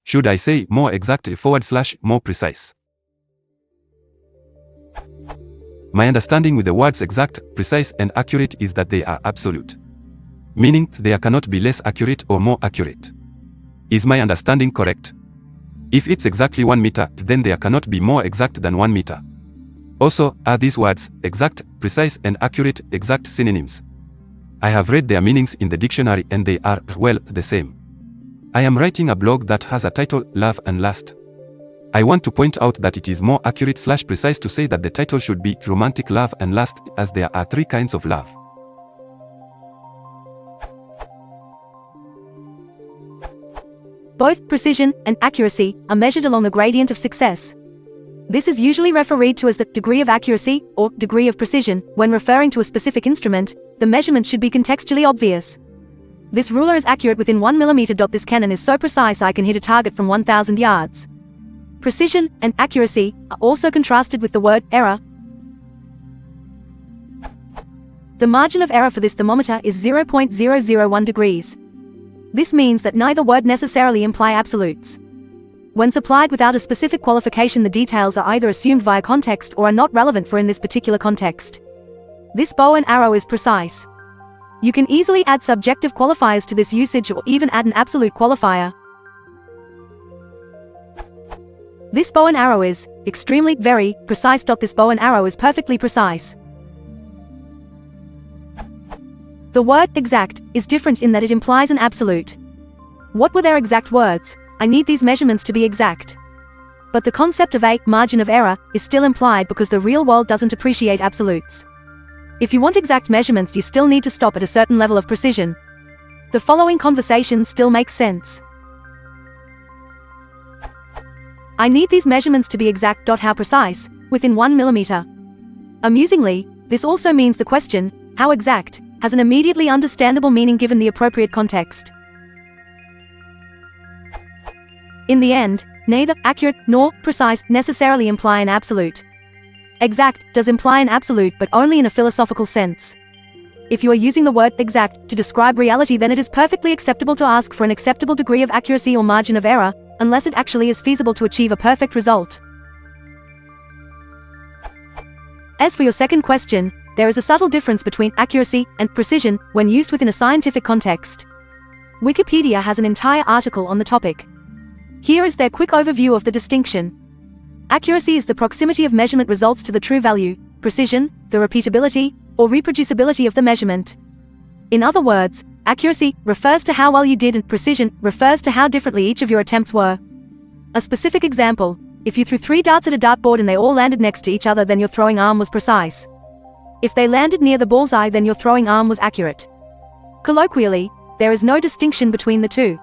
Should I say more exact / more precise? My understanding with the words exact, precise and accurate is that they are absolute. Meaning, there cannot be less accurate or more accurate. Is my understanding correct? If it's exactly 1 meter, then there cannot be more exact than 1 meter. Also, are these words, exact, precise and accurate, exact synonyms? I have read their meanings in the dictionary and they are, well, the same. I am writing a blog that has a title, Love and Lust. I want to point out that it is more accurate / precise to say that the title should be Romantic Love and Lust, as there are 3 kinds of love. Both precision and accuracy are measured along the gradient of success. This is usually referred to as the degree of accuracy or degree of precision. When referring to a specific instrument, the measurement should be contextually obvious. This ruler is accurate within 1 mm. This cannon is so precise I can hit a target from 1,000 yards. Precision and accuracy are also contrasted with the word error. The margin of error for this thermometer is 0.001 degrees. This means that neither word necessarily imply absolutes. When supplied without a specific qualification, the details are either assumed via context or are not relevant for in this particular context. This bow and arrow is precise. You can easily add subjective qualifiers to this usage or even add an absolute qualifier. This bow and arrow is extremely, very precise. This bow and arrow is perfectly precise. The word exact is different in that it implies an absolute. What were their exact words? I need these measurements to be exact. But the concept of a margin of error is still implied because the real world doesn't appreciate absolutes. If you want exact measurements, you still need to stop at a certain level of precision. The following conversation still makes sense. I need these measurements to be exact. How precise? Within 1 millimeter. Amusingly, this also means the question, how exact, has an immediately understandable meaning given the appropriate context. In the end, neither accurate nor precise necessarily imply an absolute. Exact does imply an absolute, but only in a philosophical sense. If you are using the word exact to describe reality, then it is perfectly acceptable to ask for an acceptable degree of accuracy or margin of error, unless it actually is feasible to achieve a perfect result. As for your second question, there is a subtle difference between accuracy and precision when used within a scientific context. Wikipedia has an entire article on the topic. Here is their quick overview of the distinction. Accuracy is the proximity of measurement results to the true value, precision, the repeatability or reproducibility of the measurement. In other words, accuracy refers to how well you did and precision refers to how differently each of your attempts were. A specific example, if you threw 3 darts at a dartboard and they all landed next to each other, then your throwing arm was precise. If they landed near the bullseye, then your throwing arm was accurate. Colloquially, there is no distinction between the two.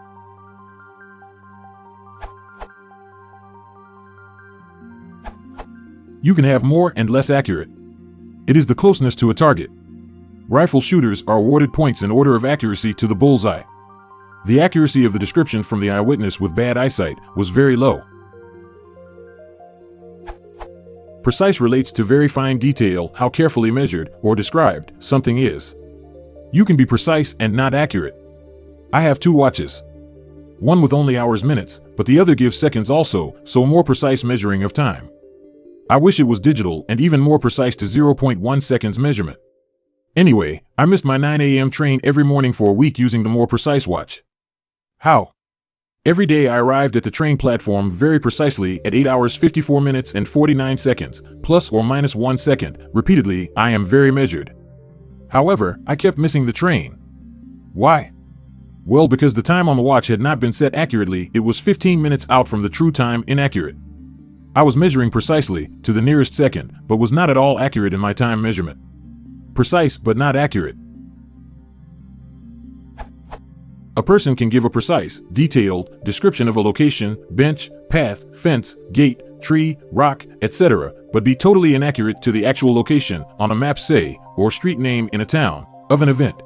You can have more and less accurate. It is the closeness to a target. Rifle shooters are awarded points in order of accuracy to the bullseye. The accuracy of the description from the eyewitness with bad eyesight was very low. Precise relates to very fine detail, how carefully measured or described something is. You can be precise and not accurate. I have 2 watches. One with only hours minutes, but the other gives seconds also, so more precise measuring of time. I wish it was digital and even more precise to 0.1 seconds measurement. Anyway, I missed my 9 a.m. train every morning for a week using the more precise watch. How? Every day I arrived at the train platform very precisely at 8 hours 54 minutes and 49 seconds, plus or minus 1 second. Repeatedly, I am very measured. However, I kept missing the train. Why? Well, because the time on the watch had not been set accurately. It was 15 minutes out from the true time, inaccurate. I was measuring precisely, to the nearest second, but was not at all accurate in my time measurement. Precise but not accurate. A person can give a precise, detailed description of a location, bench, path, fence, gate, tree, rock, etc., but be totally inaccurate to the actual location, on a map say, or street name in a town, of an event.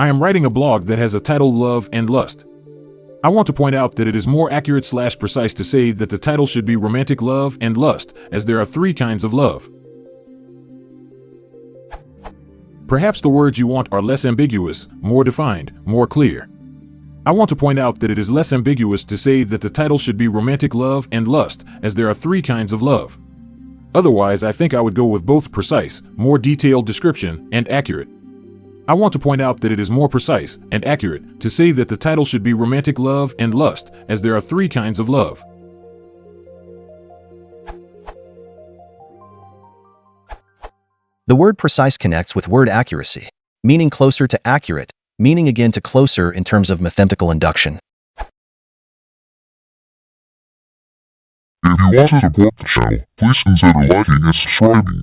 I am writing a blog that has a title, Love and Lust. I want to point out that it is more accurate / precise to say that the title should be Romantic Love and Lust, as there are 3 kinds of love. Perhaps the words you want are less ambiguous, more defined, more clear. I want to point out that it is less ambiguous to say that the title should be Romantic Love and Lust, as there are 3 kinds of love. Otherwise, I think I would go with both precise, more detailed description, and accurate. I want to point out that it is more precise and accurate to say that the title should be Romantic Love and Lust, as there are 3 kinds of love. The word precise connects with word accuracy, meaning closer to accurate, meaning again to closer in terms of mathematical induction. If you want to support the channel, please consider liking and subscribing.